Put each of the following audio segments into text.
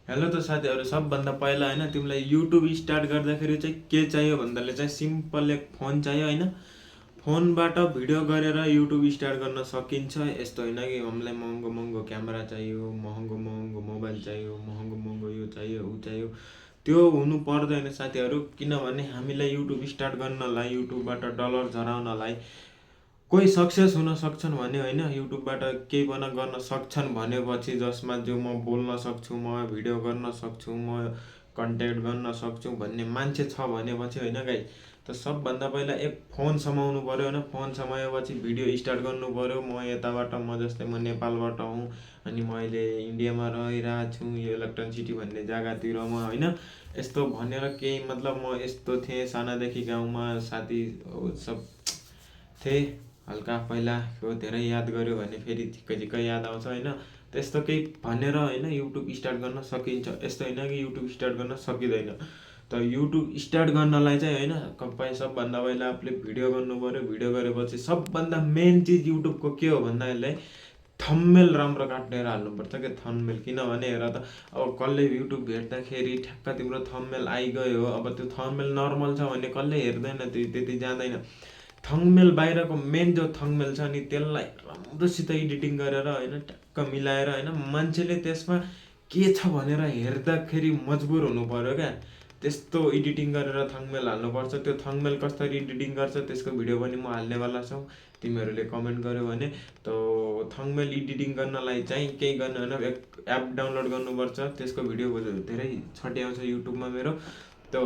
Hello त साथीहरू, सबभन्दा पहिला होइन तिमीलाई युट्युब स्टार्ट गर्दाखेरि चाहिँ के चाहियो भन्दाले चाहिँ सिम्पल एक फोन चाहियो होइन। फोनबाट भिडियो गरेर युट्युब स्टार्ट गर्न सकिन्छ। यस्तो होइन कि हामीलाई महँगो महँगो क्यामेरा चाहियो, महँगो महँगो मोबाइल चाहियो, महँगो महँगो यो चाहियो ऊ चाहियो, त्यो हुनु पर्दैन साथीहरू। किनभने हामीलाई युट्युब स्टार्ट गर्नलाई, युट्युबबाट डलर झराउनलाई कोही सक्सेस हुन सक्छन् भने होइन, युट्युबबाट केही गर्न सक्छन् भनेपछि जसमा जो म बोल्न सक्छु, म भिडियो गर्न सक्छु, म कन्टेन्ट गर्न सक्छु भन्ने मान्छे छ भनेपछि होइन गाई, त सबभन्दा पहिला एक फोन समाउनु पऱ्यो होइन। फोन समाएपछि भिडियो स्टार्ट गर्नु पऱ्यो। म यताबाट, म जस्तै म नेपालबाट हुँ, अनि म अहिले इन्डियामा रहिरहेको छु, यो इलेक्ट्रोन सिटी भन्ने जग्गातिरमा होइन। यस्तो भनेर केही मतलब म यस्तो थिएँ, सानादेखि गाउँमा साथी सब थिएँ। हल्का पहिलाको धेरै याद गऱ्यो भने फेरि झिक्कै झिक्कै याद आउँछ होइन। त्यस्तो केही भनेर होइन युट्युब स्टार्ट गर्न सकिन्छ। यस्तो होइन कि युट्युब स्टार्ट गर्न सकिँदैन। त युट्युब स्टार्ट गर्नलाई चाहिँ होइन सबभन्दा पहिला आफूले भिडियो गर्नु पऱ्यो। भिडियो गरेपछि सबभन्दा मेन चिज युट्युबको के हो भन्दाखेरि थम्बनेल राम्रो काटेर हाल्नुपर्छ क्या। थम्बनेल किनभने हेर त, अब कसले युट्युब हेर्दाखेरि ठ्याक्क तिम्रो थम्बनेल आइगयो, अब त्यो थम्बनेल नर्मल छ भने कसले हेर्दैन, त्यो त्यति जाँदैन। थङमेल बाहिरको मेन जो थङमेल छ नि, त्यसलाई राम्रोसित एडिटिङ गरेर होइन, ट्याक्क मिलाएर होइन, मान्छेले त्यसमा के छ भनेर हेर्दाखेरि मजबुर हुनु पऱ्यो क्या। त्यस्तो एडिटिङ गरेर थङमेल हाल्नुपर्छ। त्यो थङमेल कसरी एडिटिङ गर्छ त्यसको भिडियो पनि म हाल्नेवाला छु। तिमीहरूले कमेन्ट गर्यो भने त थङमेल एडिटिङ गर्नलाई चाहिँ केही गर्न होइन, एक एप डाउनलोड गर्नुपर्छ। त्यसको भिडियो धेरै छट्याउँछ आउँछ युट्युबमा मेरो। त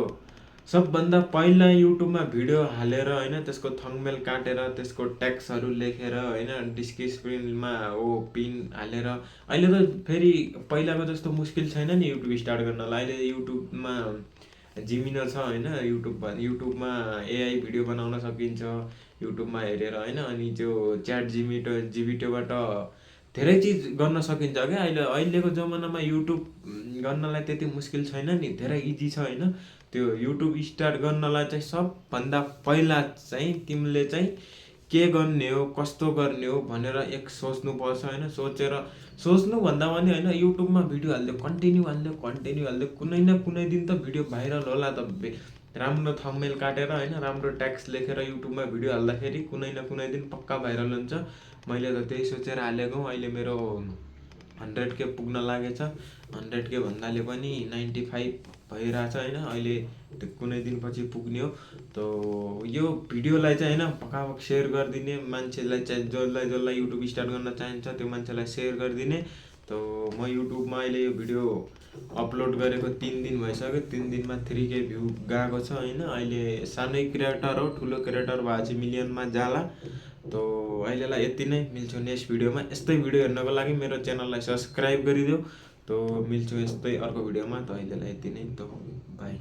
सबभन्दा पहिला युट्युबमा भिडियो हालेर होइन, त्यसको थङमेल काटेर, त्यसको ट्याग्सहरू लेखेर होइन, डिस्क्रिप्सनमा पिन हालेर। अहिले त फेरि पहिलाको जस्तो मुस्किल छैन नि युट्युब स्टार्ट गर्नलाई। अहिले युट्युबमा जिमिनो छ होइन, युट्युबमा एआई भिडियो बनाउन सकिन्छ युट्युबमा हेरेर होइन। अनि त्यो जिबिटोबाट धेरै चिज गर्न सकिन्छ क्या। अहिलेको जमानामा युट्युब गर्नलाई त्यति मुस्किल छैन नि, धेरै इजी छ होइन। त्यो युट्युब स्टार्ट गर्नलाई चाहिँ सबभन्दा पहिला चाहिँ तिमीले चाहिँ के गर्ने हो, कस्तो गर्ने हो भनेर एक सोच्नुपर्छ होइन। सोच्नु भन्दा पनि होइन, युट्युबमा भिडियो हालिदियो, कन्टिन्यू हालिदियो, कुनै न कुनै दिन त भिडियो भाइरल होला त। राम्रो थम्बनेल काटेर होइन, राम्रो ट्याग्स लेखेर युट्युबमा भिडियो हाल्दाखेरि कुनै न कुनै दिन पक्का भाइरल हुन्छ। मैले त त्यही सोचेर हालेको। अहिले मेरो 100K पुग्न लागेछ। 100K भन्नाले पनि 95 भइरहेछ होइन। अहिले कुनै दिनपछि पुग्ने हो। त यो भिडियोलाई चाहिँ होइन पक्कापक्का सेयर गरिदिने, मान्छेलाई चाहिँ जसलाई युट्युब स्टार्ट गर्न चाहन्छ त्यो मान्छेलाई सेयर गरिदिने। त म युट्युबमा अहिले यो भिडियो अपलोड गरेको 3 दिन भइसक्यो। 3 दिनमा 3K भ्यू गएको छ होइन। अहिले सानै क्रिएटर हो, ठुलो क्रिएटर भएपछि मिलियनमा जाला। त अहिलेलाई यति नै। मिल्छु नेक्स्ट भिडियोमा। यस्तै भिडियो हेर्नको लागि मेरो च्यानललाई सब्सक्राइब गरिदेऊ। त मिल्छु यस्तै अर्को भिडियोमा। त अहिलेलाई यति नै। त बाई।